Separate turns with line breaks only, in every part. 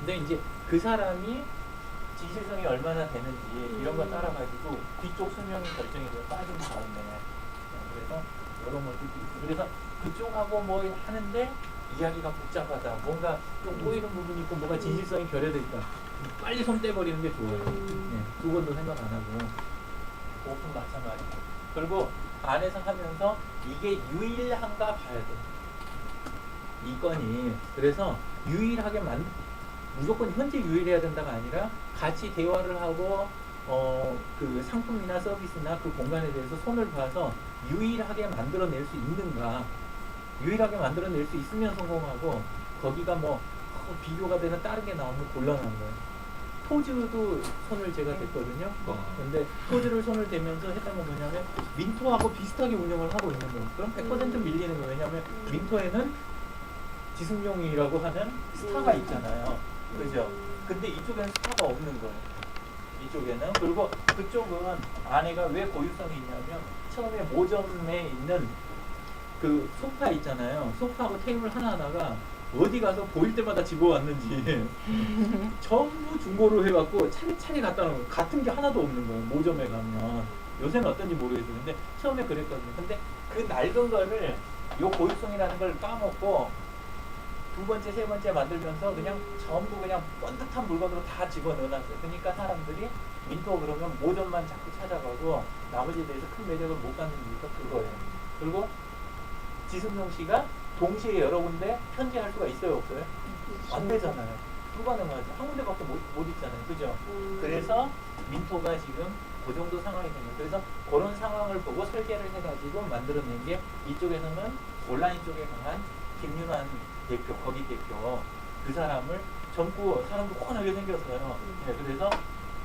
근데 이제 그 사람이 진실성이 얼마나 되는지 이런 거 따라가지고 뒤쪽 수명이 결정이 돼요. 빠진 다음에. 그래서 이런 것도 있고. 그래서 그쪽하고 뭐 하는데 이야기가 복잡하다. 뭔가 좀 꼬이는 부분이 있고 뭐가 진실성이 결여돼 있다. 빨리 손 떼버리는 게 좋아요. 네, 두 번도 생각 안 하고. 오픈 마찬가지고. 그리고 안에서 하면서 이게 유일한가 봐야 돼. 이 건이. 그래서 유일하게 무조건 현재 유일해야 된다가 아니라 같이 대화를 하고 그 상품이나 서비스나 그 공간에 대해서 손을 봐서 유일하게 만들어낼 수 있는가. 유일하게 만들어낼 수 있으면 성공하고 거기가 뭐 비교가 되는 다른 게 나오면 곤란한 거예요. 토즈도 손을 제가 댔거든요. 근데 토즈를 손을 대면서 했던 건 뭐냐면 민토하고 비슷하게 운영을 하고 있는 거예요. 그럼 100% 밀리는 거예요. 왜냐하면 민토에는 지승용이라고 하는 스타가 있잖아요. 그죠? 근데 이쪽에는 스타가 없는 거예요. 이쪽에는. 그리고 그쪽은 안에가 왜 고유성이 있냐면 처음에 모점에 있는 그 소파 있잖아요. 소파하고 테이블 하나하나가 어디 가서 보일 때마다 집어왔는지 전부 중고로 해갖고 차례차례 갖다 놓은 거예요. 같은 게 하나도 없는 거예요. 모점에 가면. 요새는 어떤지 모르겠어요. 근데 처음에 그랬거든요. 근데 그 낡은 거를 요 고유성이라는 걸 까먹고 두 번째, 세 번째 만들면서 그냥 전부 그냥 번듯한 물건으로 다 집어넣어놨어요. 그러니까 사람들이 민토 그러면 모점만 자꾸 찾아가고 나머지에 대해서 큰 매력을 못 갖는 이유가 그거예요. 그리고 지승용 씨가 동시에 여러 군데 편지할 수가 있어요, 없어요? 안 되잖아요. 불가능하죠. 한 군데밖에 못 있잖아요. 그죠? 그래서 민토가 지금 그 정도 상황이 되는 거예요. 그래서 그런 상황을 보고 설계를 해가지고 만들어낸 게 이쪽에서는 온라인 쪽에 강한 김윤환 대표, 거기 대표 그 사람을 젊고 사람도 훤하게 생겼어요. 네, 그래서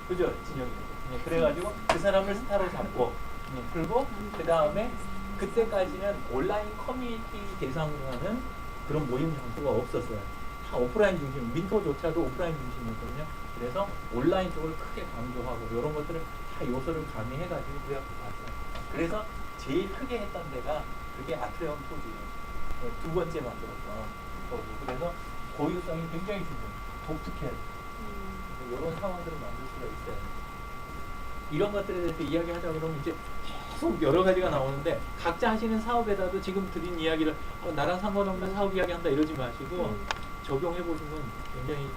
그죠? 진영이. 네, 그래가지고 그 사람을 스타로 잡고 네, 그리고 그 다음에 그때까지는 온라인 커뮤니티 대상으로 하는 그런 모임 장소가 없었어요. 다 오프라인 중심, 민토조차도 오프라인 중심이었거든요. 그래서 온라인 쪽을 크게 강조하고 이런 것들을 다 요소를 가미해가지고 그냥 봤어요. 그래서 제일 크게 했던 데가 그게 아트레온 토지예요. 두 번째 만들었던 거고. 그래서 고유성이 굉장히 중요해요. 독특해요. 이런 상황들을 만들 수가 있어요. 이런 것들에 대해서 이야기하자 그러면 이제 계속 여러 가지가 나오는데 각자 하시는 사업에다도 지금 드린 이야기를 나랑 상관없는 사업 이야기 한다 이러지 마시고 적용해 보시면 굉장히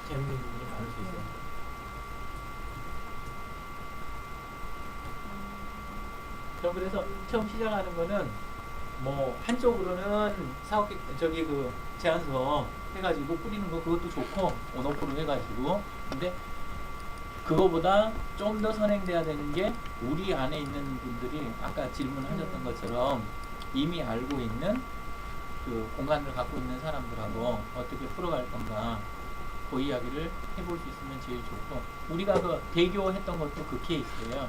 재밌는 부분이 많을 수 있어요. 저 그래서 처음 시작하는 거는 뭐 한쪽으로는 사업 저기 그 제안서 해가지고 뿌리는 거 그것도 좋고 온오프로 해가지고 근데 그거보다 좀 더 선행돼야 되는 게 우리 안에 있는 분들이 아까 질문하셨던 것처럼 이미 알고 있는 그 공간을 갖고 있는 사람들하고 어떻게 풀어갈 건가 그 이야기를 해볼 수 있으면 제일 좋고 우리가 그 대교했던 것도 그 케이스예요.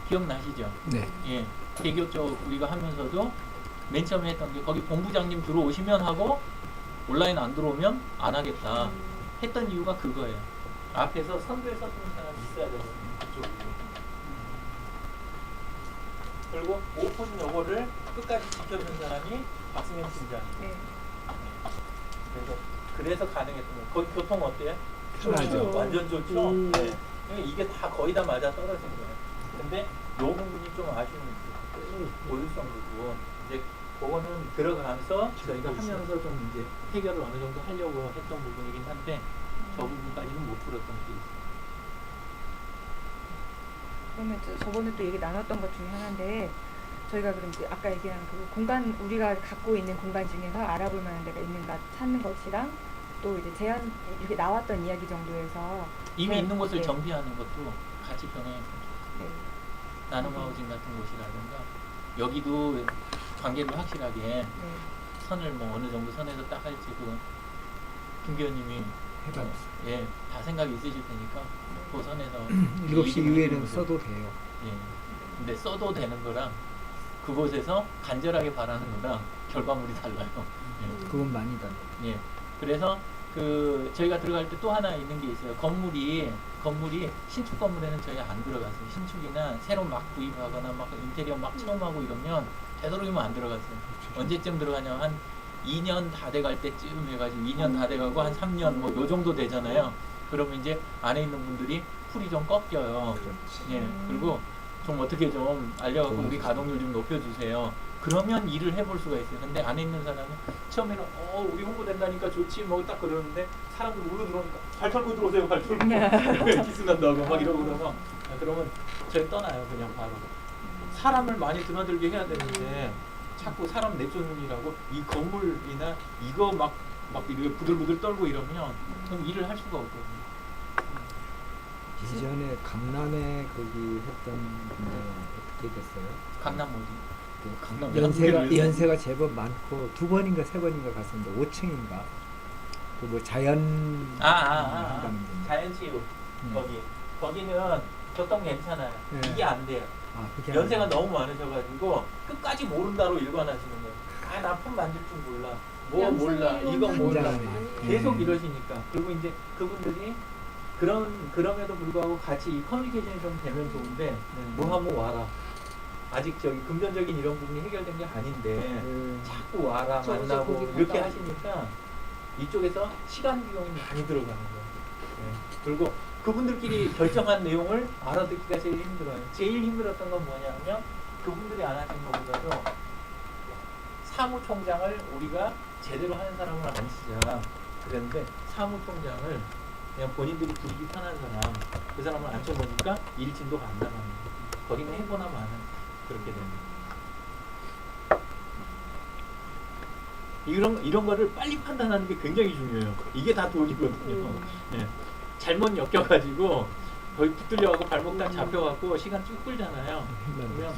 기억나시죠?
네.
예, 대교 쪽 우리가 하면서도 맨 처음에 했던 게 거기 본부장님 들어오시면 하고 온라인 안 들어오면 안 하겠다 했던 이유가 그거예요. 앞에서 선두에 서는 사람이 있어야 되거든요. 그쪽으로. 그리고 오픈 요거를 끝까지 지켜준 사람이 박승현 팀장이에요.
네.
그래서 가능했던 거예요. 거기 교통 어때요?
편하죠.
완전 좋죠. 네. 이게 다 거의 다 맞아 떨어진 거예요. 근데 요 부분이 좀 아쉬운 고유성 부분. 이제 그거는 들어가면서 저희가 하면서 좀 이제 해결을 어느 정도 하려고 했던 부분이긴 한데 저 부분까지는 못 풀었던 게 있어요.
그러면 저번에 또 얘기 나눴던 것 중에 하나인데 저희가 그럼 이제 아까 얘기한 그 공간 우리가 갖고 있는 공간 중에서 알아볼 만한 데가 있는가 찾는 것이랑 또 이제 제안 이렇게 나왔던 이야기 정도에서
이미 있는 곳을
네.
정비하는 것도 같이 병행했으면 좋겠어요.
네.
나눔하우징 같은 곳이라든가 여기도 관계를 확실하게
네.
선을 뭐 어느 정도 선에서 딱 할지 그 김기현님이
해봤어요.
예, 다 생각이 있으실 테니까 그 선에서
7시 이후에는 써도 돼요.
예. 근데 써도 되는 거랑 그곳에서 간절하게 바라는 거랑 결과물이 달라요. 예.
그건 많이 달라요.
예. 그래서 그 저희가 들어갈 때 또 하나 있는 게 있어요. 건물이 신축 건물에는 저희 안 들어갔어요. 신축이나 새로 막 구입하거나 막 인테리어 막 처음 하고 이러면 되도록이면 안 들어갔어요. 언제쯤 들어가냐면 한 2년 다 돼갈 때쯤 해가지고 2년 다 돼가고 한 3년 뭐 요 정도 되잖아요. 그러면 이제 안에 있는 분들이 풀이 좀 꺾여요. 예, 그리고 좀 어떻게 좀 알려갖고 우리 가동률 좀 높여주세요. 그러면 일을 해볼 수가 있어요. 근데 안에 있는 사람은 처음에는 우리 홍보된다니까 좋지 뭐 딱 그러는데 사람들 물로 들어오니까 발 털고 들어오세요. 발 털고 기스 난다고 막 이러고 그러면 그러면 저희 떠나요. 그냥 바로. 사람을 많이 드나들게 해야 되는데 자꾸 사람 내쫓느라고 이 건물이나 이거 막 이렇게 부들부들 떨고 이러면 그럼 일을 할 수가 없거든요.
예전에 강남에 거기 했던 분들 어떻게 됐어요?
강남 어디?
그
강남
연세가 제법 많고 2번인가 3번인가 갔었는데 5층인가 그 뭐 자연 한다는 데.
자연치유
네.
거기는 교통 괜찮아요.
네.
이게 안 돼요.
그게
연세가
아니에요.
너무 많으셔가지고 끝까지 모른다로 일관하시는 거예요. 나 폰 만질 줄 몰라. 뭐 몰라. 이거 몰라.
굉장하네.
계속
네.
이러시니까. 그리고 이제 그분들이 그럼에도 불구하고 같이 이 커뮤니케이션이 좀 되면 좋은데 뭐 하면 와라. 아직 저기 금전적인 이런 부분이 해결된 게 아닌데 자꾸 와라 만나고 이렇게 하시니까 이쪽에서 시간 비용이 많이 들어가는 거예요. 네. 그리고 그분들끼리 결정한 내용을 알아듣기가 제일 힘들어요. 제일 힘들었던 건 뭐냐면 그분들이 안 하신 것보다도 사무총장을 우리가 제대로 하는 사람을 안 쓰자 그랬는데 사무총장을 그냥 본인들이 부르기 편한 사람 그 사람을 앉혀보니까 일 진도가 안 나가는 거예요. 거기는 해보나 마나 그렇게 됩니다. 이런 거를 빨리 판단하는 게 굉장히 중요해요. 이게 다 돈이거든요. 네. 잘못 엮여가지고 거의 붙들려가고 발목 딱 잡혀갖고 시간 쭉 끌잖아요. 그러면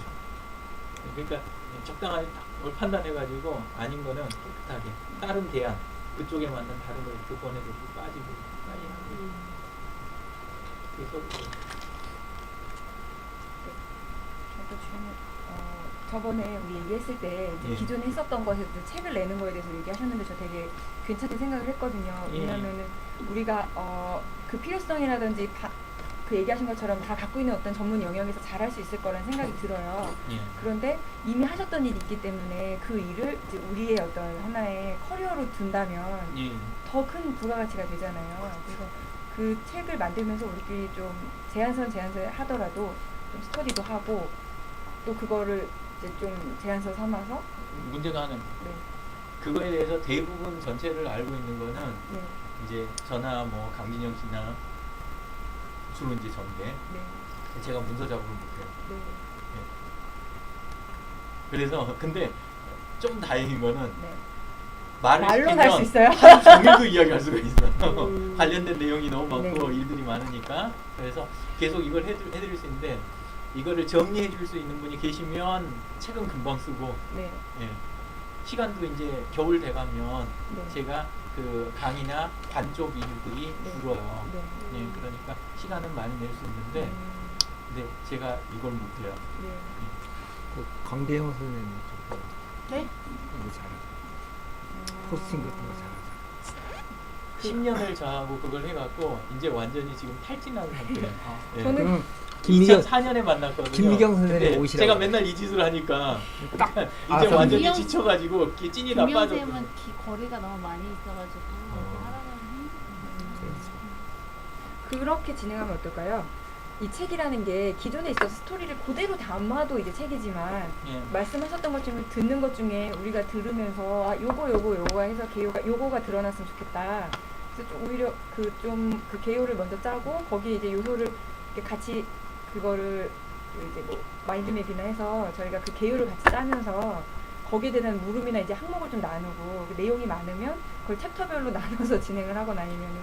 그러니까 적당하게 딱 판단해가지고 아닌 거는 깨끗하게 다른 대안 그쪽에 맞는 다른 걸 이렇게 보내주고 빠지고 빨리 하고 그래서
저도 저번에 우리 얘기했을 때 이제
예.
기존에 했었던 것에 대해서 책을 내는 거에 대해서 얘기하셨는데 저 되게 괜찮게 생각을 했거든요.
예.
왜냐하면은 우리가 그 필요성이라든지 그 얘기하신 것처럼 다 갖고 있는 어떤 전문 영역에서 잘할 수 있을 거라는 생각이 들어요.
예.
그런데 이미 하셨던 일이 있기 때문에 그 일을 이제 우리의 어떤 하나의 커리어로 둔다면
예.
더 큰 부가가치가 되잖아요. 그래서 그 책을 만들면서 우리끼리 좀 제안서 하더라도 좀 스터디도 하고 또 그거를 이제 좀 제안서 삼아서
문제가 하나
네,
그거에 대해서 대부분 전체를 알고 있는 거는
네,
이제 저나 뭐 강진영 씨나 주로 이제 전데
네,
제가 문서 작업을 못해요.
네,
그래서 근데 좀 다행인 거는
네.
말을
말로 할 수
시키면
있어요.
하루 종일도 이야기할 수가 있어요. 관련된 내용이 너무 많고
네.
일들이 많으니까 그래서 계속 이걸 해드릴 수 있는데 이거를 정리해 줄 수 있는 분이 계시면 책은 금방 쓰고
네,
예. 시간도 이제 겨울 돼가면
네.
제가 그 강의나 반쪽 일들이
네.
줄어요.
네.
예, 그러니까 시간은 많이 낼 수 있는데 근데 제가 이걸 못해요.
네.
그 강대영 선생님 좀
네?
이거 잘하죠. 포스팅 같은 거 잘하죠.
10년을 저하고 그걸 해갖고 이제 완전히 지금 탈진하는 상태예요. 예.
저는
그럼 김미경
2004년에 만났거든요.
김미경 선생님
근데
오시라고
제가
그래요.
맨날 이 짓을 하니까
딱
이제
아,
완전히
김미경-
지쳐가지고 찐이 다 빠졌고.
김명쌤은 거리가 너무 많이 있어가지고 하라고
그렇게 진행하면 어떨까요? 이 책이라는 게 기존에 있어서 스토리를 그대로 담아도 이제 책이지만
예.
말씀하셨던 것처럼 듣는 것 중에 우리가 들으면서 아 요거가 해서 개요가 요거가 드러났으면 좋겠다. 그래서 좀 오히려 그 개요를 먼저 짜고 거기에 이제 요소를 이렇게 같이 그거를 이제 뭐 마인드맵이나 해서 저희가 그 개요를 같이 짜면서 거기에 대한 물음이나 이제 항목을 좀 나누고 그 내용이 많으면 그걸 챕터별로 나눠서 진행을 하거나 아니면은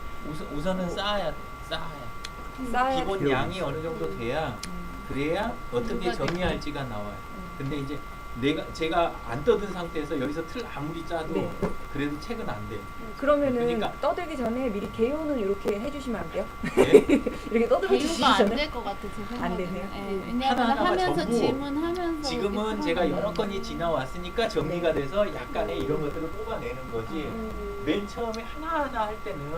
우선은 쌓아야
쌓아야
기본
필요가
양이
있어요.
어느 정도 돼야
음,
그래야 어떻게
누가
정리할지가 나와요.
음.
근데 이제 제가 안 떠든 상태에서 여기서 틀 아무리 짜도
네.
그래도 책은 안 돼요.
그러면은
그러니까-
떠들기 전에 미리 개요는 이렇게 해주시면 안 돼요?
네?
이렇게 떠들어 주시기
개요가 안
전에
될 것 같아 제 생각에는.
안 되네요.
예, 왜냐하면
하나하나가
하면서
전부
질문하면서
지금은
이렇게
제가
풀어가는
여러 건이 지나왔으니까 정리가 돼서 약간의
음.
이런 것들을 뽑아내는 거지. 맨 처음에 하나하나 할 때는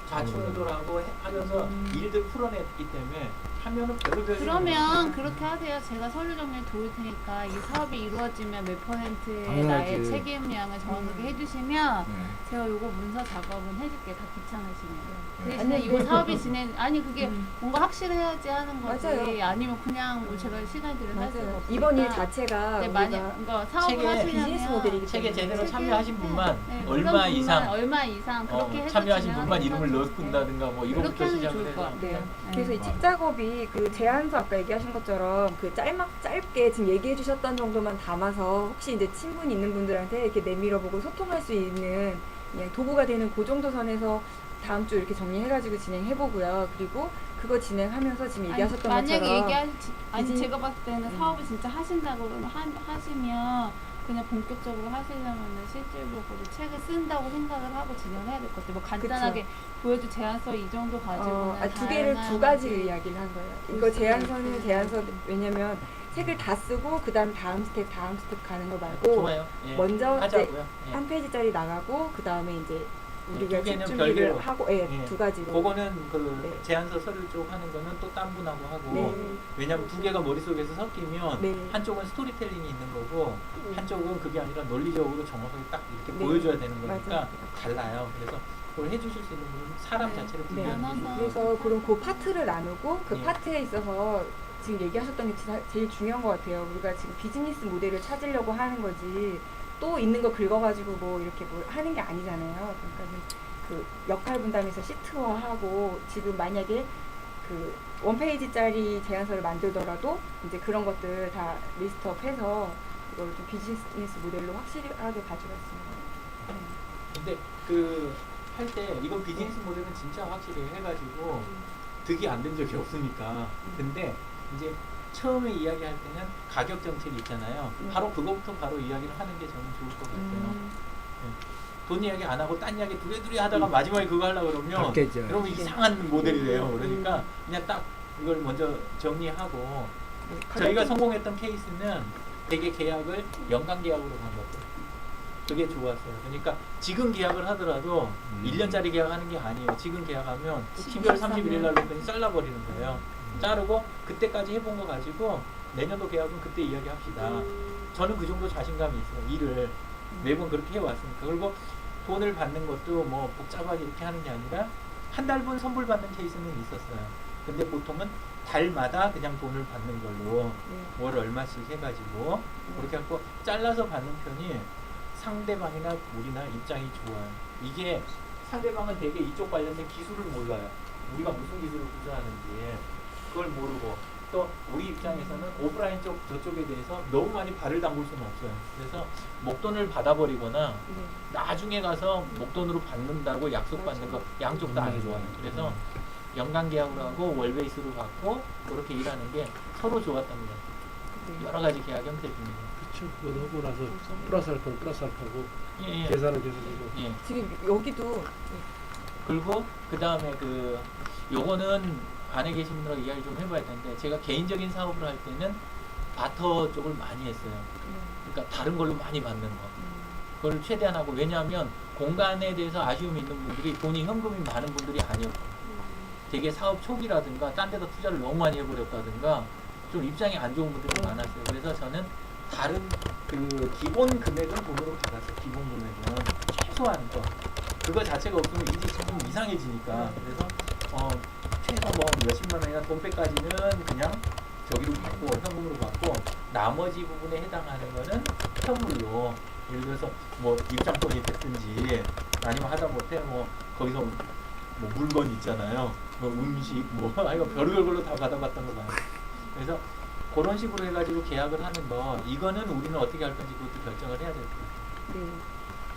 좌충우돌하고 하면서 일들 풀어냈기 때문에 하면은 별의별
그러면 그렇게 하세요. 제가 서류 정리를 도울 테니까 이 사업이 이루어지면 몇 %의
당연하지.
나의 책임량을 정확하게 해주시면
네.
제가 요거 문서 작업은 해줄게. 다 귀찮으시면.
네.
대신에
아니,
이 사업이 아니 그게
음.
뭔가 확실해야지 하는 거지.
맞아요.
아니면 그냥 뭐 제가 시간 들여서 할 수가
맞아요.
없으니까.
이번 일 자체가
근데
우리가
만약 이거 사업을
책에
하시려면
비즈니스 모델이기
책에
때문에
제대로 참여하신 분만
네,
얼마
그런
이상
얼마 이상 그렇게 해서
참여하신 분만
진행하는
이름을
거죠.
넣는다든가 뭐 이거부터
그렇게 하는 게
시작을
좋을 것
해서
같아요.
네.
네.
그래서 이
맞아요.
책 작업이 그 제안서 아까 얘기하신 것처럼 그 짧게 지금 얘기해 주셨던 정도만 담아서 혹시 이제 친분 있는 분들한테 이렇게 내밀어보고 소통할 수 있는 그냥 도구가 되는 그 정도 선에서 다음 주 이렇게 정리해가지고 진행해보고요. 그리고 그거 진행하면서 지금 얘기하셨던
만약에
것처럼
아니 제가 봤을 때는
음.
사업을 진짜 하신다고 하시면 그냥 본격적으로 하시려면 실질적으로 책을 쓴다고 생각을 하고 진행을 해야 될 것 같아요. 뭐 간단하게 보여줄 제안서 이 정도 가지고는
두 개를 두 가지를 이야기를 한 거예요. 이거 제안서는 제안서 왜냐면 책을 다 쓰고 그다음 다음 스텝 가는 거 말고
좋아요. 예.
먼저 이제
하자고요. 예.
한 페이지짜리 나가고 그 다음에 이제 우리가
두 개는
책 준비를
별개로.
하고
예.
두 가지로.
그거는 그
네.
제안서 서류 쪽 하는 거는 또 딴 분하고 하고
네.
왜냐면 두 개가 머릿속에서 섞이면
네.
한쪽은 스토리텔링이 있는 거고 한쪽은 그게 아니라 논리적으로 정확하게 딱 이렇게
네.
보여줘야 되는 거니까
맞아요.
달라요. 그래서 그걸 해주실 수 있는 분은 사람
네.
자체를
네.
분명히 해주고
그래서 그럼 그 파트를 나누고 그
예.
파트에 있어서 지금 얘기하셨던 게 제일 중요한 것 같아요. 우리가 지금 비즈니스 모델을 찾으려고 하는 거지 또 있는 거 긁어가지고 뭐 이렇게 뭐 하는 게 아니잖아요. 그러니까 그 역할 분담에서 시트화하고 지금 만약에 그 원페이지짜리 제안서를 만들더라도 이제 그런 것들 다 리스트업해서 이걸 좀 비즈니스 모델로 확실하게 가져갔으면.
근데 그 할 때 이건 비즈니스 모델은 진짜 확실히 해가지고 득이 안 된 적이 없으니까 근데 이제 처음에 이야기할 때는 가격 정책이 있잖아요. 바로 그거부터 바로 이야기를 하는 게 저는 좋을 것 같아요. 돈 이야기 안 하고 딴 이야기 두리두리 하다가 마지막에 그거 하려고 그러면
바뀌죠.
그러면 이상한 모델이 돼요. 그러니까 그냥 딱 이걸 먼저 정리하고 저희가 성공했던 케이스는 되게 계약을 연간 계약으로 간 거죠. 그게 좋았어요. 그러니까 지금 계약을 하더라도 1년짜리 계약하는 게 아니에요. 지금 계약하면 12월 31일 날 그냥 잘라버리는 거예요. 자르고 그때까지 해본 거 가지고 내년도 계약은 그때 이야기합시다. 저는 그 정도 자신감이 있어요. 일을 매번 그렇게 해왔으니까. 그리고 돈을 받는 것도 뭐 복잡하게 이렇게 하는 게 아니라 한 달분 선불 받는 케이스는 있었어요. 근데 보통은 달마다 그냥 돈을 받는 걸로 월 얼마씩 해가지고 그렇게 하고 잘라서 받는 편이 상대방이나 우리나 입장이 좋아요. 이게 상대방은 되게 이쪽 관련된 기술을 몰라요. 우리가 무슨 기술을 구사하는지 그걸 모르고 또 우리 입장에서는 오프라인 쪽 저쪽에 대해서 너무 많이 발을 담글 수는 없어요. 그래서 목돈을 받아버리거나 나중에 가서 목돈으로 받는다고 약속받는 거 양쪽 다 안 좋아요. 그래서 연간 계약으로 하고 월 베이스로 받고 그렇게 일하는 게 서로 좋았답니다. 여러 가지 계약 형태 중에서.
그렇죠. 그거 하고 나서 플러스 알파는 플러스 알파고
예.
계산은 계산이고.
예.
지금 여기도
그리고 그 다음에 그 요거는 안에 계신 분들하고 이야기 좀 해봐야 되는데 제가 개인적인 사업을 할 때는 바터 쪽을 많이 했어요. 그러니까 다른 걸로 많이 받는 거. 그걸 최대한 하고 왜냐하면 공간에 대해서 아쉬움이 있는 분들이 돈이 현금이 많은 분들이 아니었고 되게 사업 초기라든가 딴 데다 투자를 너무 많이 해버렸다든가 좀 입장이 안 좋은 분들이 많았어요. 그래서 저는 다른 그 기본 금액은 돈으로 받았어요. 기본 금액은 최소한 거. 그거 자체가 없으면 이제 좀 이상해지니까. 그래서 최소 뭐 몇십만 원이나 돈백까지는 그냥 저기로 받고 현금으로 받고 나머지 부분에 해당하는 거는 현물로 예를 들어서 뭐 입장권이 됐든지 아니면 하다못해 뭐 거기서 뭐 물건 있잖아요. 뭐 음식 뭐 이거 별의별 걸로 다 받아봤던 거 봐요. 그래서 그런 식으로 해가지고 계약을 하는 거 이거는 우리는 어떻게 할 건지 그것도 결정을 해야 될 것 같아요.
네.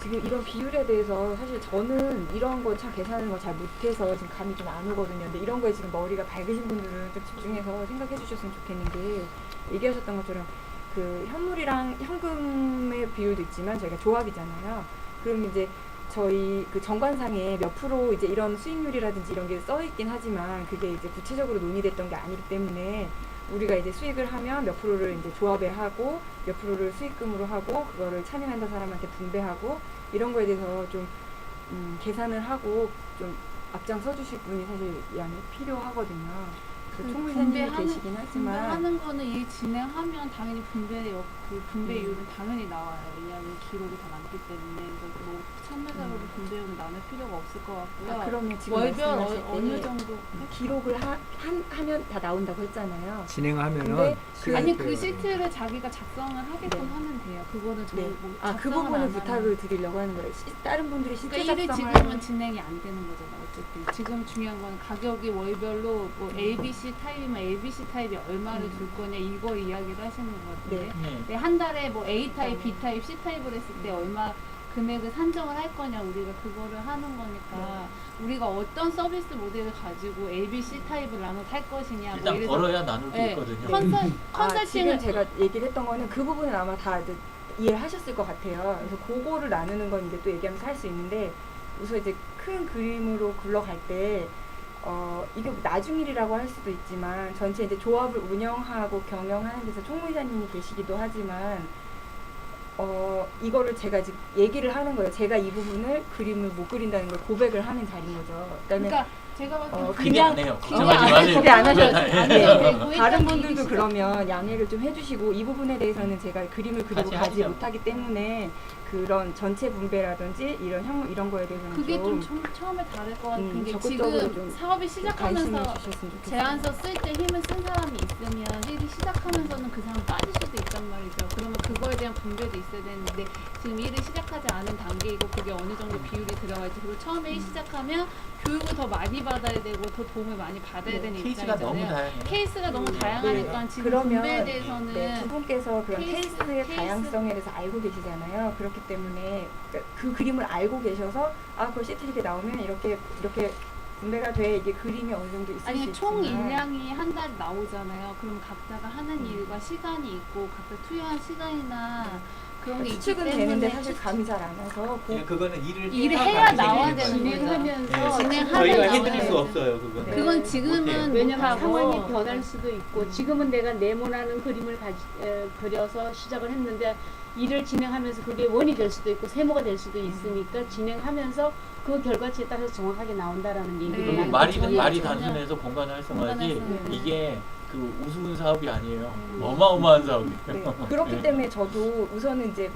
지금 이런 비율에 대해서 사실 저는 이런 거 참 계산하는 거 잘 못해서 지금 감이 좀 안 오거든요. 근데 이런 거에 지금 머리가 밝으신 분들은 좀 집중해서 생각해 주셨으면 좋겠는 게 얘기하셨던 것처럼 그 현물이랑 현금의 비율도 있지만 저희가 조합이잖아요. 그럼 이제 저희 그 정관상에 몇 프로 이제 이런 수익률이라든지 이런 게 써 있긴 하지만 그게 이제 구체적으로 논의됐던 게 아니기 때문에 우리가 이제 수익을 하면 몇 프로를 이제 조합에 하고 몇 프로를 수익금으로 하고 그거를 참여한다 사람한테 분배하고 이런 거에 대해서 좀 계산을 하고 좀 앞장서 주실 분이 사실 이 안에 필요하거든요.
그
총무사님이
분배하는-
계시긴 하지만
분배하는 거는 일 진행하면 당연히 그 분배율은 당연히 나와요. 왜냐하면 기록이 다 남기 때문에. 그래서 뭐 참여자로 분배율은 나눌 필요가 없을 것 같고요.
그러면 지금
월별
말씀하실
어느
때
정도
기록을 하면 다 나온다고 했잖아요.
진행하면은
근데
아니
시간대가
그 시트를 자기가 작성을 하게끔
네.
하면 돼요. 그거는 저희
네.
뭐
그
작성을
부분을
안
부탁을
하면.
드리려고 하는 거예요. 다른 분들이 시트
그러니까 일을
작성을
지금은 진행이 안 되는 거잖아요. 어쨌든 지금 중요한 건 가격이 월별로 뭐 ABC 타입이면 ABC 타입이 얼마를 줄 거냐 이거 이야기를 하시는 것 같은데
네.
네, 한 달에 뭐 A 타입, B 타입, C 타입을 했을 때 얼마 금액을 산정을 할 거냐 우리가 그거를 하는 거니까 우리가 어떤 서비스 모델을 가지고 A, B, C 타입을 나눠 할 것이냐 뭐
일단
예를
벌어야 나눌 게
네.
있거든요.
컨설팅을
지금 제가 얘기를 했던 거는 그 부분은 아마 다 이제 이해하셨을 것 같아요. 그래서 그거를 나누는 건 이제 또 얘기하면서 할 수 있는데 우선 이제 큰 그림으로 굴러갈 때 이게 나중 일이라고 할 수도 있지만 전체 이제 조합을 운영하고 경영하는 데서 총무이사님이 계시기도 하지만 이거를 제가 지금 얘기를 하는 거예요. 제가 이 부분을 그림을 못 그린다는 걸 고백을 하는 자리인 거죠. 그다음에
그러니까 제가 봤을 때
기대 안 해요.
기대
걱정하지
안
마세요.
기대 안 하셔도
안
네.
해도 되고
다른
일단
분들도
일이
그러면 양해를 좀 해주시고 이 부분에 대해서는 제가 그림을 그리고
같이
가지
하시죠.
못하기 때문에 그런 전체 분배라든지 이런項目이런 거에 대해서는
그게 좀
좀
처음에 다를 것 같은 게
적극적으로
지금
좀
사업이
관심을
시작하면서
주셨으면 좋겠어요.
제안서 쓸 때 힘을 쓴 사람이 있으면 일이 시작하면서는 그 사람 빠질 수도 있단 말이죠. 그러면 그거에 대한 분배도 있어야 되는데 지금 일을 시작하지 않은 단계이고 그게 어느 정도 비율이 들어갈지 그리고 처음에 일 시작하면 교육을 더 많이 받아야 되고 더 도움을 많이 받아야
네,
되는
케이스가 너무
입장이잖아요.
다양해요.
케이스가 너무 다양하니까 지금
그러면
분배에 대해서는
네, 두 분께서 그런
케이스,
케이스의
케이스.
다양성에 대해서 알고 계시잖아요. 그렇기 때문에 그 그림을 알고 계셔서 그 시트 이렇게 나오면 이렇게 분배가 돼 이게 그림이 어느 정도 있을 수
아니
있지만
총 인량이 한 달 나오잖아요. 그럼 각자가 하는 일과 시간이 있고 각자 투여한 시간이나 그런 게 있기
추측은
때문에
되는데 사실 감이 잘 안 와서
예, 그거는
일을 해야 나와야 되는
진행하면서
네.
진행하면
저희가
나와야
해드릴 수
되죠.
없어요. 그거는.
네.
그건 지금은
왜냐면
못하고
상황이 변할 수도 있고 지금은 내가 네모나는 그림을 그려서 시작을 했는데 일을 진행하면서 그게 원이 될 수도 있고 세모가 될 수도 있으니까 진행하면서 그 결과치에 따라서 정확하게 나온다라는 얘기를
네.
많이
말이
듣죠.
말이
전혀
단순해서 공간 활성화지
공간
이게 그 우스운 사업이 아니에요. 어마어마한 사업이에요.
네, 그렇기
네.
때문에 저도 우선은 이제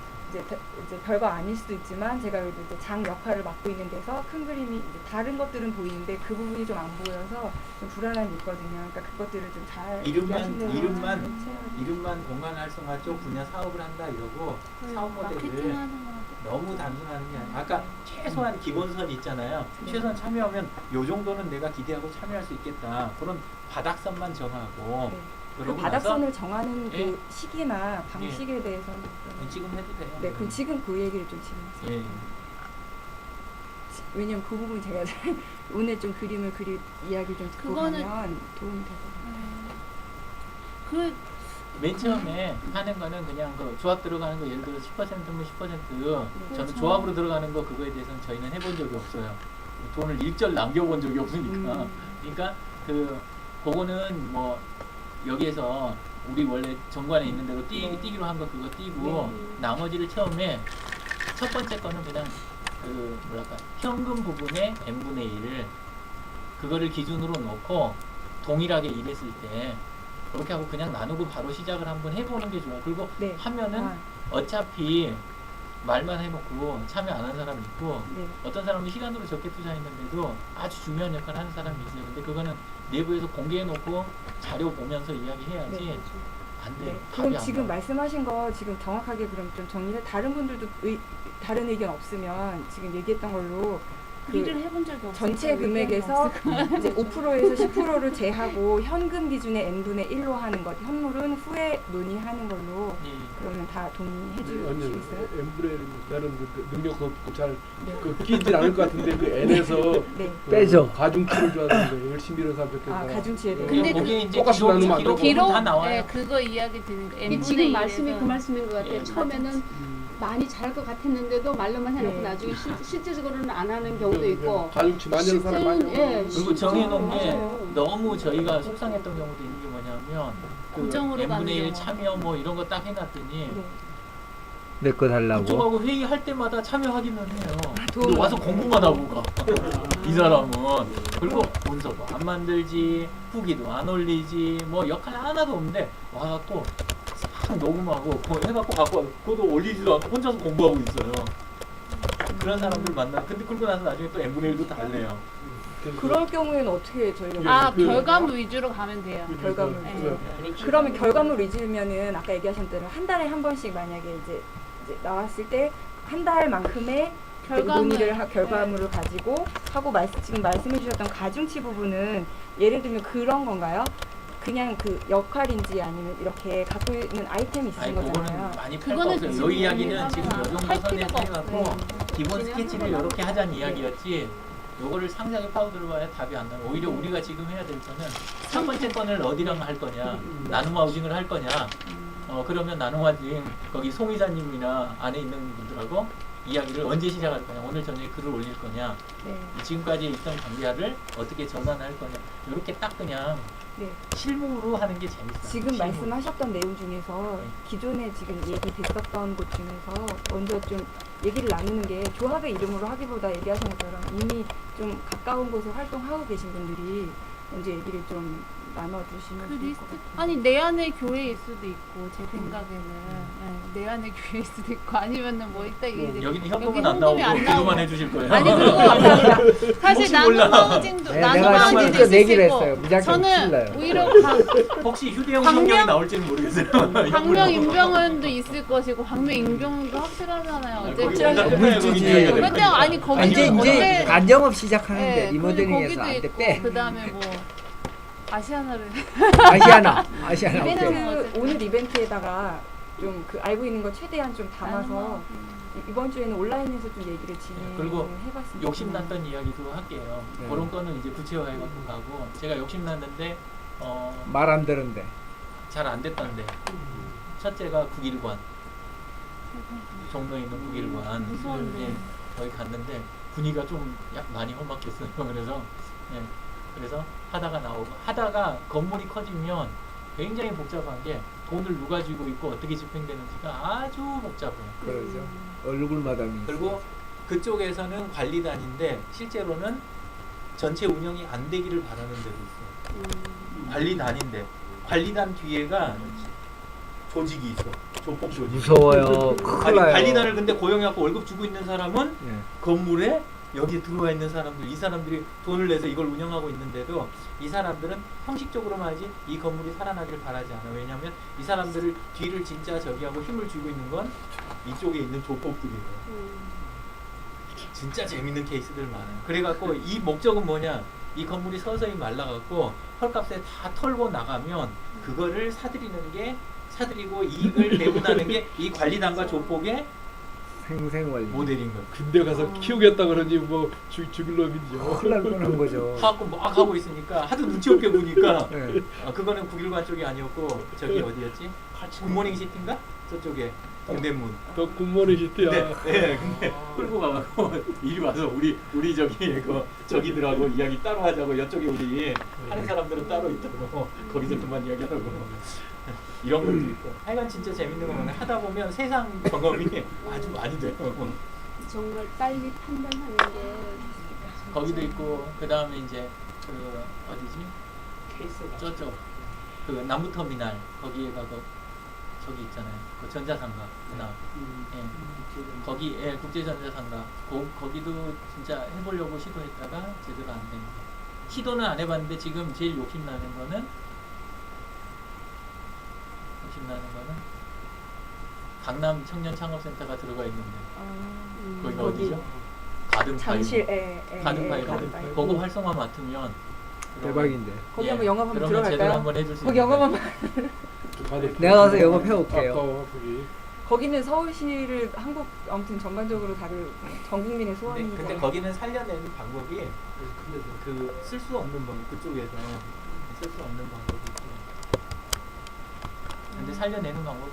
별거 아닐 수도 있지만 제가 이제 장 역할을 맡고 있는 데서 큰 그림이 이제 다른 것들은 보이는데 그 부분이 좀 안 보여서 좀 불안함이 있거든요. 그러니까 그것들을 좀 잘
이름만 공간 활성화 쪽 분야 사업을 한다 이러고 사업 모델을
마케팅하는 거
너무 단순하는 게 아니라 아까 최소한 기본선 있잖아요. 최소한 참여하면 요 정도는 내가 기대하고 참여할 수 있겠다. 그런 바닥선만 정하고
네. 그
그러고
바닥선을 정하는
예.
그 시기나 방식에 대해서는 좀-
지금 해도 돼요.
네, 그럼 지금 그 얘기를 좀 지금 하세요.
예.
왜냐면 그 부분 제가 오늘 좀 그림을 이야기 좀 듣고
그거는-
가면 도움이 될 것 같아요.
그
맨 처음에 하는 거는 그냥 그 조합 들어가는 거 예를 들어 10%면 10% 저는
그렇죠.
조합으로 들어가는 거 그거에 대해서는 저희는 해본 적이 없어요. 돈을 일절 남겨본 적이 없으니까. 그러니까 그거는 뭐 여기에서 우리 원래 정관에 있는 대로 뛰기로 한 거 그거 뛰고 나머지를 처음에 첫 번째 거는 그냥 그 뭐랄까 현금 부분의 n분의 1을 그거를 기준으로 놓고 동일하게 일했을 때 그렇게 하고 그냥 나누고 바로 시작을 한번 해보는 게 좋아요. 그리고
네.
하면은
아,
어차피 말만 해놓고 참여 안 하는 사람이 있고
네.
어떤 사람은 시간으로 적게 투자했는데도 아주 중요한 역할을 하는 사람이 있어요. 근데 그거는 내부에서 공개해놓고 자료 보면서 이야기해야지
네.
안 돼요.
네.
답이
그럼
안
지금
나와요.
말씀하신 거 지금 정확하게 그럼 좀 정리해 다른 분들도 다른 의견 없으면 지금 얘기했던 걸로 그
일을 해본 적이 없어요.
전체 금액에서 이제 5%에서 10%를 제하고 현금 기준의 n분의 1로 하는 것 현물은 후에 논의하는 걸로
예.
그러면 다 동의해
완전
주시겠어요?
엠브레 나는 그 능력 없고 잘
네.
끼질 않을 것 같은데 그 N에서
네.
그
빼죠.
가중치를 좋아하는데 열심히 일해서
가중치에 대해
근데
거기에 이제
똑같이 나누면 안 되고.
기록 다 나와요.
네, 그거 이야기 드는 거.
이게 지금 말씀이 그 말씀인 것 같아요.
예.
처음에는 많이 잘할 것 같았는데도 말로만 해놓고
네.
나중에 실제적으로는 안 하는 경우도 있고
가중치 많이 하는 사람 많이 하고
예,
그리고 정해놓은 게
맞아요.
너무 저희가 속상했던 경우도 있는 게 뭐냐면 그
고정으로 가는
n분의 1
경우.
참여 뭐 이런 거 딱 해놨더니
네.
내 거 달라고.
그쪽하고 회의할 때마다 참여하기는 해요.
도움을
근데 와서
받아요.
공부만 하고 가. 이 사람은. 그리고 문서도 안 만들지, 후기도 안 올리지, 뭐 역할 하나도 없는데 와갖고 싹 녹음하고 그거 해갖고 갖고 와서 그것도 올리지도 않고 혼자서 공부하고 있어요. 그런 사람들 만나. 근데 그러고 나서 나중에 또 n분의 1도 달래요.
그럴 경우에는 어떻게 저희가
아 결과물 위주로 가면 돼요.
결과물
네.
그러면 결과물 위주면은 아까 얘기하신 대로 한 달에 한 번씩 만약에 이제 나왔을 때 한 달만큼의 결과물을 가지고 하고 지금 말씀해 주셨던 가중치 부분은 예를 들면 그런 건가요? 그냥 그 역할인지 아니면 이렇게 갖고 있는 아이템이 있으신
아니
거잖아요.
그거는 많이 팔 거
그거는
없어요.
지금
요 이야기는 지금 요
할
정도
필요가
선에서 해갖고 기본
진행하는
스케치를
거나.
이렇게 하자는 이야기였지. 요거를 상세하게 파고들어봐야 답이 안 나요. 오히려 우리가 지금 해야 될 거는 첫 번째 건을 어디랑 할 거냐, 나눔 하우징을 할 거냐. 그러면 나눔 하우징 거기 송 이사님이나 안에 있는 분들하고 이야기를 언제 시작할 거냐, 오늘 저녁에 글을 올릴 거냐,
네.
지금까지 있던 관계를 어떻게 전환할 거냐, 이렇게 딱 그냥
네.
실무로 하는 게 재밌어요.
지금
실무.
말씀하셨던 내용 중에서
네.
기존에 지금 얘기됐었던 곳 중에서 먼저 좀 얘기를 나누는 게 조합의 이름으로 하기보다 얘기하신 것처럼 이미 좀 가까운 곳에 활동하고 계신 분들이 먼저 얘기를 좀 나눠주시면
그
좋을
리스트
것 같아요.
아니 내 안에 교회일 수도 있고 제 생각에는 내 안에 교회일 수도 있고 아니면은 뭐 이따 이게
여기는
여기
현금은 안 나오고
현금이 안
기도만
나오고.
해주실 거예요.
아니 그리고 사실
혹시 몰라.
나눔하우징도
네,
나눔하우징도
내가
있을
진짜 내기를
수
했어요.
있고
무작정
저는
찔러요.
오히려
혹시 휴대용
광명?
성경이 나올지는 모르겠어요.
광명 임병원도 있을 것이고 광명 임병원도 확실하잖아요. 어쨌든
확실하죠.
물주지.
근데 아니 거기도
이제
원래
간정업 시작하는데
네,
리모델링에서 안
거기도
돼.
있고
빼.
그다음에 뭐 아시아나를
아시아나
이벤트,
오케이.
어쨌든.
오늘 이벤트에다가 좀 그 알고 있는 거 최대한 좀 담아서 이번 주에는 온라인에서 좀 얘기를
그리고
진행해봤습니다.
욕심났던 이야기도 할게요.
네.
그런 거는 이제 구체화해갖고 가고, 제가 욕심났는데
말 안 들은데.
잘 안 됐던데. 첫째가 국일관, 종로에 있는 국일관.
무서운데.
예, 거기 갔는데 분위기가 좀 많이 험악했어요. 그래서 하다가 나오고, 하다가 건물이 커지면 굉장히 복잡한 게 돈을 누가 쥐고 있고 어떻게 집행되는지가 아주 복잡해요.
그러죠. 얼굴마담이.
그리고 그쪽에서는 관리단인데 실제로는 전체 운영이 안 되기를 바라는 데도 있어요. 관리단인데 관리단 뒤에가 조직이 있어. 조폭 조직.
무서워요. 큰일
아니,
나요.
관리단을 근데 고용해갖고 월급 주고 있는 사람은
예.
건물에 여기 들어와 있는 사람들, 이 사람들이 돈을 내서 이걸 운영하고 있는데도 이 사람들은 형식적으로만 하지 이 건물이 살아나길 바라지 않아. 왜냐하면 이 사람들을 뒤를 진짜 저기 하고 힘을 쥐고 있는 건 이쪽에 있는 조폭들이에요. 진짜 재밌는 케이스들 많아요. 그래갖고 이 목적은 뭐냐, 이 건물이 서서히 말라갖고 헐값에 다 털고 나가면 그거를 사들이고 이익을 내분하는 게 이 관리단과 조폭의
생생원리.
모델인 거예요.
군대 가서 키우겠다 그러니 뭐 죽일 놈이죠.
큰일 날 뻔한 거죠.
하고 막 하고 있으니까 하도 눈치 없게 보니까
예.
그거는 국일관 쪽이 아니었고 저기 어디였지? 굿모닝 시티인가? 저쪽에 동대문.
너 굿모닝 시티야.
네, 근데 끌고 가고 이리 와서 우리 저기들하고 이야기 따로 하자고, 이쪽에 우리 하는 사람들은 따로 있다고 거기서 그만 이야기하라고. 이런 것도 있고. 하여간 진짜 재밌는 건 하다 보면 세상 경험이 아주 많이 돼요.
정말 빨리 판단하는 게
거기도 있고, 그 다음에 이제 그 어디지? 저쪽 그 남부터미널 거기에 가고 저기 있잖아요. 그 전자상가 그다음 거기 국제전자상가 거기도 진짜 해보려고 시도했다가 제대로 안 된 거. 시도는 안 해봤는데 지금 제일 욕심나는 거는 강남 청년 창업센터가 들어가 있는데 거기가
거기.
어디죠? 가든
잠실
가든 파이브.
가든파이브.
그거 활성화 맡으면
대박인데.
거기 한번 영업 한번
그러면 제대로
들어갈까요?
한번 해줄 수
거기
있는데.
영업 한번
내가 가서 영업 해올게요.
아까워 거기.
거기는 서울시를 한국 아무튼 전반적으로 다들 전 국민의
근데
소원이니까.
거기는 살려내는 방법이 그 쓸 수 없는 방법, 그쪽에서 쓸 수 없는 방법이 있고, 근데 살려내는 방법은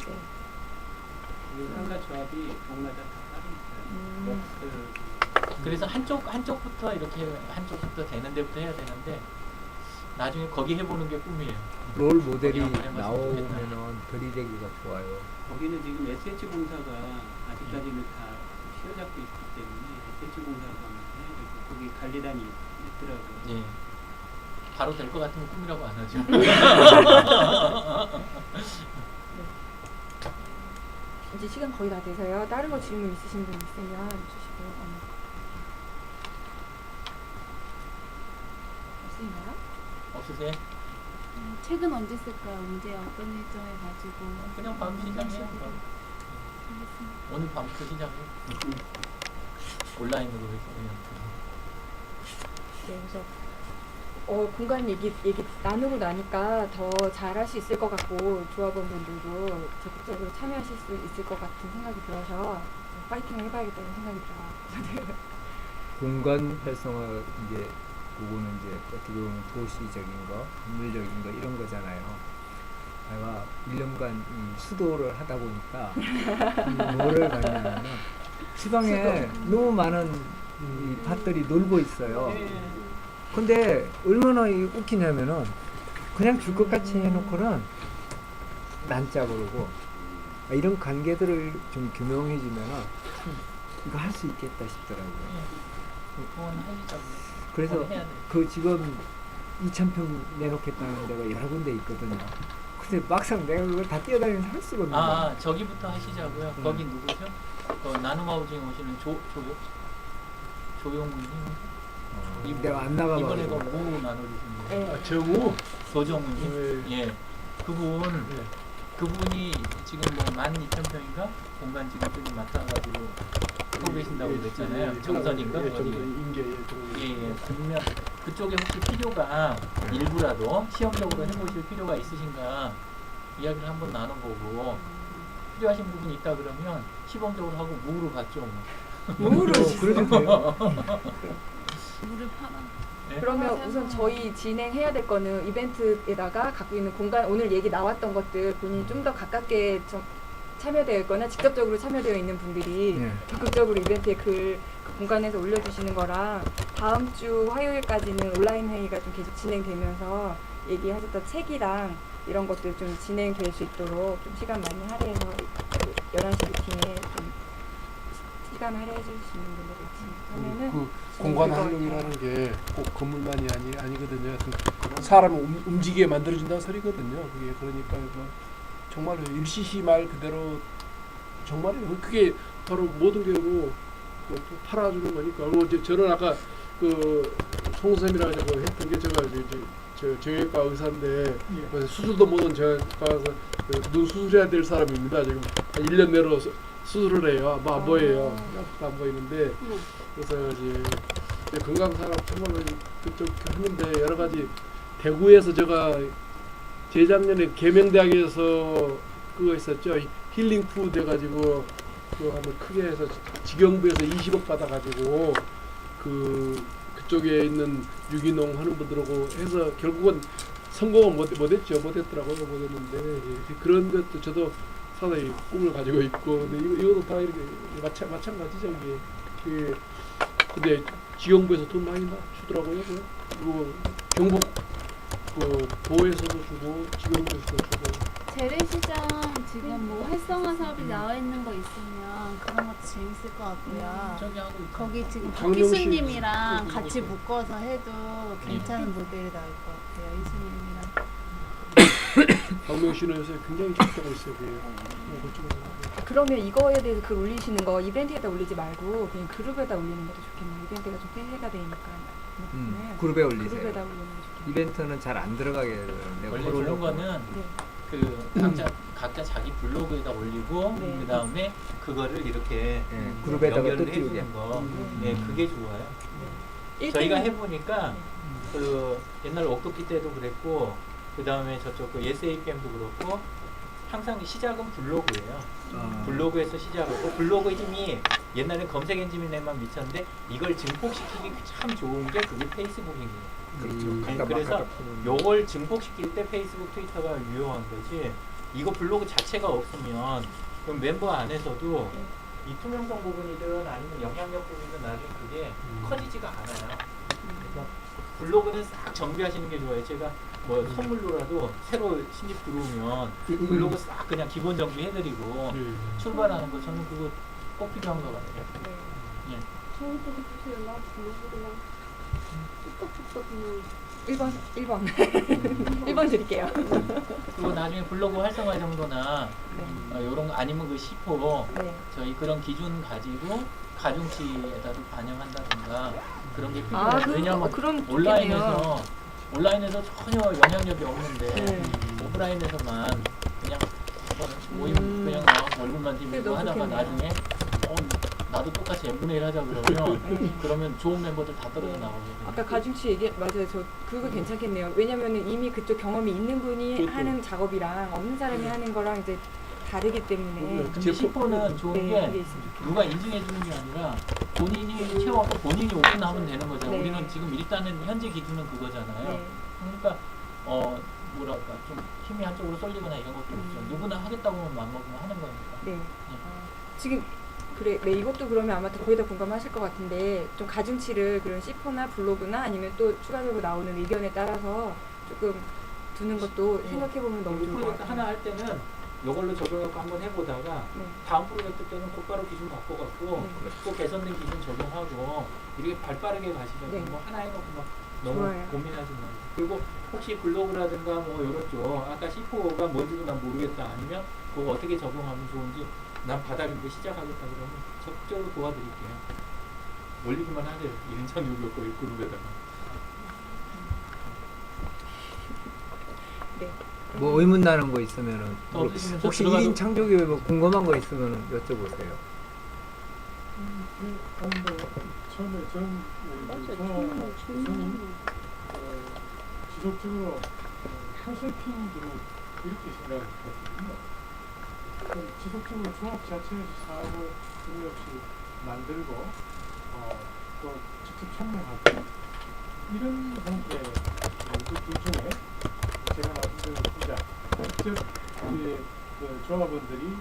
네.
상가 조합이 동마다 다 따로 있어요.
그래서 한쪽부터 이렇게 한쪽부터 되는 데부터 해야 되는데 나중에 거기 해보는 게 꿈이에요.
롤 모델이
거기 한번 해봤으면
나오면은 들이대기가 좋아요.
거기는 지금 SH 공사가 아직까지는 다 휘어잡고 있기 때문에 SH 공사가 한번 해야 되고 거기 관리단이 있더라고요.
예. 바로 될 것 같으면 꿈이라고 안 하죠.
이제 시간 거의 다 돼서요. 다른 거 질문 있으신 분 있으면 주시고. 없으신가요?
없으세요?
책은 언제 쓸까요? 언제 어떤 일정을 가지고?
그냥 밤 시작해요.
알겠습니다.
오늘 밤부터 시작해요. 온라인으로 해서 그냥.
네, 그래서 공간 얘기 나누고 나니까 더 잘할 수 있을 것 같고 조합원분들도 적극적으로 참여하실 수 있을 것 같은 생각이 들어서 파이팅을 해봐야겠다는 생각이 들어요.
공간 활성화 이제 그거는 이제 어떻게 보면 도시적인 거, 건물적인 거 이런 거잖아요. 내가 1년간 이 수도를 하다 보니까 뭐를 봤냐면은 지방에 너무 많은 이 밭들이 놀고 있어요. 근데 얼마나 웃기냐면은 그냥 줄 것 같이 해놓고는 난짜 그러고 이런 관계들을 좀 규명해주면은 참 이거 할 수 있겠다 싶더라고요.
그건 하시자고요.
그래서
해야 돼.
그 지금 2,000평 내놓겠다는 데가 여러 군데 있거든요. 근데 막상 내가 그걸 다 뛰어다니면서 할 수가 없는 거야.
저기부터 하시자고요. 거기 누구죠? 나눔하우징 오시는 조용훈님.
내가 안 나가봐.
이번에 그 뭐 나눠주신 분.
네.
정우
조정훈님. 예. 그분이 지금 뭐 12,000평인가 공간 지금 저기 맡아가지고 하고 계신다고 그랬잖아요. 정선인가 어디?
인계
예. 그러면 그쪽에 혹시 필요가 일부라도 시험적으로 해보실 필요가 있으신가 이야기를 한번 나눠보고 필요하신 부분이 있다 그러면 시범적으로 하고 무로 갔죠.
무로
그래도 돼요.
물을 팔아.
네?
그러면 우선 저희 진행해야 될 거는 이벤트에다가 갖고 있는 공간 오늘 얘기 나왔던 것들 본인이 좀 더 가깝게 참여되어 있거나 직접적으로 참여되어 있는 분들이
네.
적극적으로 이벤트에 그 공간에서 올려주시는 거랑 다음 주 화요일까지는 온라인 회의가 좀 계속 진행되면서 얘기하셨던 책이랑 이런 것들 좀 진행될 수 있도록 좀 시간 많이 할애해서 그 11시 미팅에 좀 시간 할애해 주시는 분들 같이 하면은
그 공간 활용이라는 게 꼭 건물만이 아니거든요. 사람을 움직이게 만들어준다는 소리거든요. 그게 그러니까 뭐 정말로 일시시 말 그대로 정말이에요. 그게 바로 모든 게고 팔아주는 거니까. 그리고 이제 저는 아까 그 송쌤이랑 저거 했던 게 제가 이제 저 정형외과 의사인데 수술도 못한 정형외과에서 눈 수술해야 될 사람입니다. 지금 한 1년 내로 수술을 해요. 뭐 안 보여요. 안 보이는데 그래서 이제 건강 산업 정말로 그쪽 했는데 여러 가지 대구에서 제가 재작년에 계명대학에서 그거 있었죠. 힐링 푸드 해가지고 그거 한번 크게 해서 직영부에서 20억 받아가지고 그쪽에 있는 유기농 하는 분들하고 해서 결국은 성공은 못했더라고요. 못했는데 그런 것도 저도 상당히 꿈을 가지고 있고 근데 이것도 다 이렇게 마찬가지죠. 이게 근데 지역부에서 돈 많이 주더라고요. 그리고 경북 그 도에서도 주고 지역부에서도 주고.
재래시장 지금 뭐 활성화 사업이 나와 있는 거 있으면 그런 것도 재밌을 것 같고요.
저기 하고 있죠.
거기 지금
강명시
박희수님이랑 같이 묶어서 해도 괜찮은 모델이 나올 것 같아요. 이수님이랑.
박명 씨는 요새 굉장히 적극적으로 있어요. 그쪽으로.
그러면 이거에 대해서 글 올리시는 거 이벤트에다 올리지 말고 그냥 그룹에다 올리는 것도 좋겠네요. 이벤트가 좀 폐해가 되니까. 네.
그룹에 올리세요.
그룹에다 올리는 게 좋겠네요.
이벤트는 잘 안 들어가게 되는데
원래
그걸
좋은 거는
네.
그 각자 자기 블로그에다 올리고
네.
그 다음에 그거를 이렇게
그룹에다가 또
연결을
띄우게.
해주는 거. 네, 그게 좋아요.
네.
저희가 해보니까 그 옛날 옥토끼 때도 그랬고 그 다음에 저쪽 그 예스에이캠도 그렇고 항상 시작은 블로그예요. 블로그에서 시작하고 블로그 힘이 옛날에 검색 엔진에만 미쳤는데 이걸 증폭시키기 참 좋은 게 그게 페이스북이에요.
그렇죠.
그래서 요걸 증폭시킬 때 페이스북, 트위터가 유용한 거지 이거 블로그 자체가 없으면 그럼 멤버 안에서도 이 투명성 부분이든 아니면 영향력 부분이든 나중에 그게 커지지가 않아요. 그래서 블로그는 싹 정비하시는 게 좋아요. 제가 뭐 선물로라도 새로 신입 들어오면 블로그 싹 그냥 기본 정비해드리고 출발하는 거 저는 그거 꼭 필요한 것 같아요.
네.
예.
저희도 해주세요. 나 블로그 그냥 뚝딱뚝딱 그냥
1번 1번 드릴게요.
그리고 나중에 블로그 활성화 정도나
네.
이런 거 아니면 그 10호
네.
저희 그런 기준 가지고 가중치에다도 반영한다든가 그런 게 필요해요.
아,
왜냐하면
그럼
온라인에서 전혀 영향력이 없는데
네.
오프라인에서만 그냥 모임 그냥 얼굴만
그게
띄우고
너무
하다가
좋겠네요.
나중에 나도 똑같이 n분의 1 하자 그러면
네.
그러면 좋은 멤버들 다 떨어져
네.
나오거든요.
아까 가중치 얘기 맞아요. 저 그거 괜찮겠네요. 왜냐면은 이미 그쪽 경험이 있는 분이
그렇죠.
하는 작업이랑 없는 사람이 하는 거랑 이제 다르기 때문에
그
근데 10호는 좋은
네,
게
그게 있으면 좋겠어요.
누가 인증해 주는 게 아니라 본인이 채워서 본인이 오픈하면 되는 거잖아요.
네.
우리는 지금 일단은 현재 기준은 그거잖아요.
네.
그러니까 뭐랄까 좀 힘이 한쪽으로 쏠리거나 이런 것도 없죠. 누구나 하겠다고 하면 마음먹으면 하는 거니까.
네. 지금 그래, 네 이것도 그러면 아마 거의 다 공감하실 것 같은데 좀 가중치를 그런 C4나 블로그나 아니면 또 추가적으로 나오는 의견에 따라서 조금 두는 것도 생각해 보면 너무 좋을 것
프로젝트
같아요.
하나 할 때는 이걸로 적용해서 한번 해보다가
네.
다음 프로젝트 때는 곧바로 기준 바꿔갖고
네.
또 개선된 기준 적용하고 이렇게 발빠르게 가시면
네.
뭐 하나 해놓고 막 너무
좋아요.
고민하지 말고 그리고 혹시 블로그라든가 뭐 이런 쪽 아까 C4가 뭔지도 난 모르겠다 아니면 그거 어떻게 적용하면 좋은지 난 바닥인데 시작하겠다 그러면 적극적으로 도와드릴게요. 올리기만 하세요. 인천 요격고 그룹에다가.
네.
뭐 의문 나는 거 있으면은
또 없으시면 저
혹시
들어가도-
1인 창조기 뭐 궁금한 거 있으면 여쭤보세요.
근데 처음에 전
맞아.
교수님
충분히
지속적으로 컨설팅으로 이렇게 생각했거든요. 지속적으로 종합 자체에서 사업을 끊임없이 만들고 또 직접 참여하고 이런 형태의 둘 중에 제가 말씀드린 분자 직접 그 조합원들이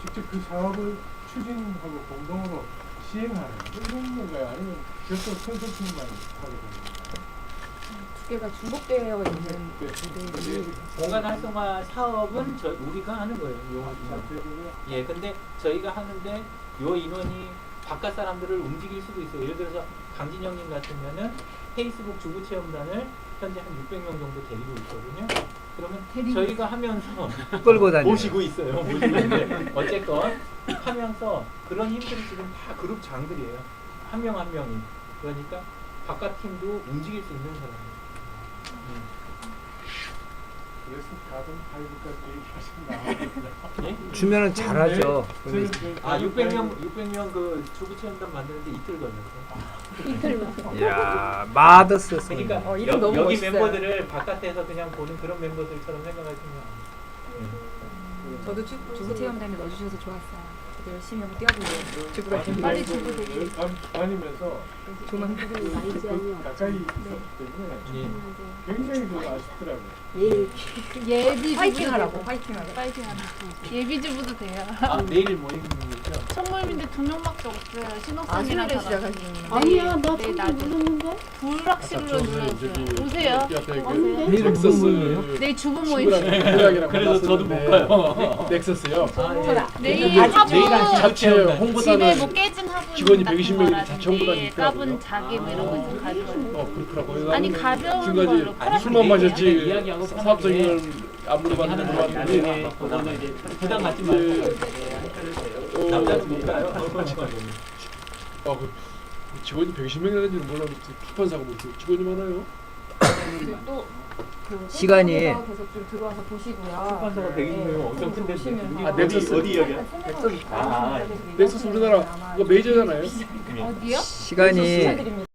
직접 그 사업을 추진하고 공동으로 시행하는 이런 건가요? 아니면 별도 컨설팅만 하게 되는 건가요?
두 개가 중복되어 있는
네.
네.
공간 활성화 사업은 우리가 하는 거예요. 요
자체적으로
예, 근데 저희가 하는데 요 인원이 바깥 사람들을 움직일 수도 있어요. 예를 들어서 강진영님 같으면은 페이스북 주부 체험단을 현재 한 600명 정도 데리고 있거든요. 그러면 저희가 하면서
끌고 다니는.
모시고 있어요. 모시고 있는데 어쨌건 하면서 그런 힘들이 지금 다 그룹 장들이에요. 한 명 한 명이. 그러니까 바깥 팀도 움직일 수 있는 사람이에요.
그래서 가든 파이브까지 얘기하시면 나오거든요.
예?
주면은 잘하죠. 근데
600명 그 주부 체험단 만드는데 이틀 걸렸어요.
이틀만.
야 마더스
그러니까
이름 너무
여기
멋있어요.
멤버들을 바깥에서 그냥 보는 그런 멤버들처럼 생각하시면
저도 주부 체험단에 넣어주셔서 좋았어요. 저도 열심히 한번 뛰어보고 주부가 좀
빨리 주부 되게
다니면서
조만
알지 않냐.
가까이 있었기 때문에 굉장히 그 아쉽더라고요.
예비
화이팅 하라고 화이팅 하라고.
파이팅 하라고. 예비주부도 돼요.
아 내일 모임 있죠?
총무님인데 2명밖에 없어요. 신호선이랑
신호를
사람.
시작하시는
아니야, 나
네,
깜짝
낮에.
놀랐는데?
불락실로 눌렀어요. 오세요.
내일은 무슨 모임이에요?
내일 주부 모임.
그래서 저도 못 가요.
넥서스요.
내일
내일
화분
자체
집에
홍보단을
뭐 깨진 화분
직원이
같은
120 명이
거라든지
자체 홍보단이 있더라고요.
까분 자기 뭐 이런 거 있으면 가져와요.
그렇더라고요.
아니
나는
가벼운
지금까지
걸로
술만 마셨지
이야기하고
사업적인 걸 안
하는
물어봤는데
네, 그거는 이제 부담 갖지 말고 남자는 못 가요.
그 직원이 120명이나 되는지는 몰랐는데 출판사가 뭐 직원이 많아요?
또그
시간이-
계속 좀 들어와서 보시고요.
출판사가 120명이면 엄청 큰데
보시면
아, 넥서스.
어디 여기야?
넥서스.
넥서스 우리나라 그거 메이저잖아요.
어디요?
시간이
추천드립니다.